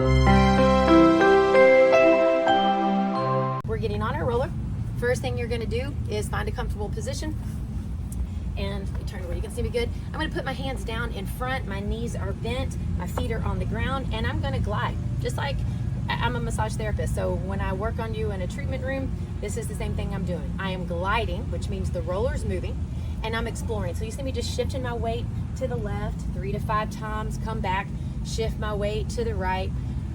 We're getting on our roller. First thing you're gonna do is find a comfortable position. And you turn where you can see me good. I'm gonna put my hands down in front, my knees are bent, my feet are on the ground, and I'm gonna glide. Just like I'm a massage therapist, so when I work on you in a treatment room, this is the same thing I'm doing. I am gliding, which means the roller's moving, and I'm exploring. So you see me just shifting my weight to the left 3 to 5 times, come back, shift my weight to the right.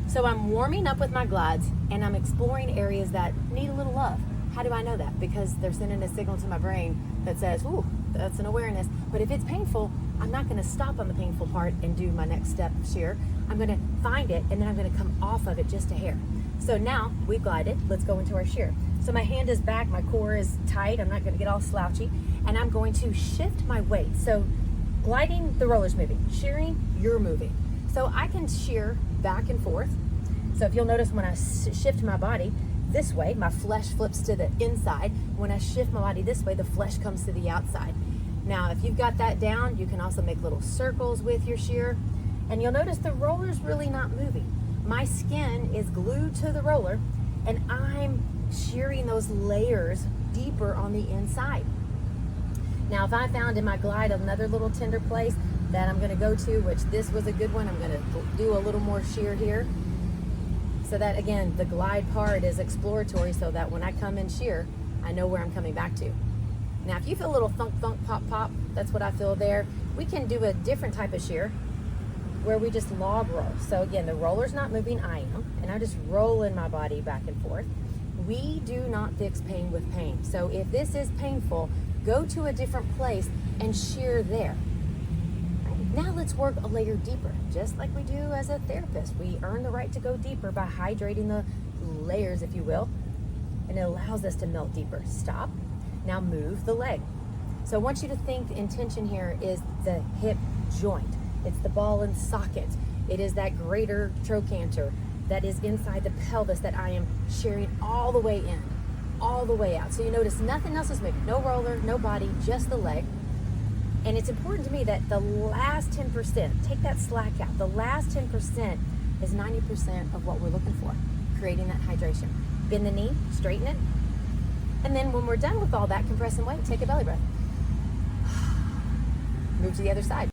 So I'm warming up with my glides, and I'm exploring areas that need a little love. How do I know that? Because they're sending a signal to my brain that says, ooh, that's an awareness. But if it's painful, I'm not gonna stop on the painful part and do my next step shear. I'm gonna find it, and then I'm gonna come off of it just a hair. So now we've glided, let's go into our shear. So my hand is back, my core is tight, I'm not gonna get all slouchy, and I'm going to shift my weight. So gliding, the roller's moving. Shearing, you're moving. So I can shear back and forth. So if you'll notice when I shift my body this way, my flesh flips to the inside. When I shift my body this way, the flesh comes to the outside. Now, if you've got that down, you can also make little circles with your shear. And you'll notice the roller's really not moving. My skin is glued to the roller, and I'm shearing those layers deeper on the inside. Now, if I found in my glide another little tender place that I'm gonna go to, which this was a good one, I'm gonna do a little more shear here. So that, again, the glide part is exploratory so that when I come in shear, I know where I'm coming back to. Now, if you feel a little thunk, thunk, pop, pop, that's what I feel there. We can do a different type of shear where we just log roll. So again, the roller's not moving, I am, and I'm just rolling my body back and forth. We do not fix pain with pain. So if this is painful, go to a different place and shear there. Now let's work a layer deeper, just like we do as a therapist. We earn the right to go deeper by hydrating the layers, if you will, and it allows us to melt deeper. Stop. Now move the leg. So I want you to think the intention here is the hip joint. It's the ball and socket. It is that greater trochanter that is inside the pelvis that I am shearing all the way in, all the way out. So you notice nothing else is moving. No roller, no body, just the leg. And it's important to me that the last 10%, take that slack out, the last 10% is 90% of what we're looking for, creating that hydration. Bend the knee, straighten it, and then when we're done with all that, compress and wait, take a belly breath. Move to the other side.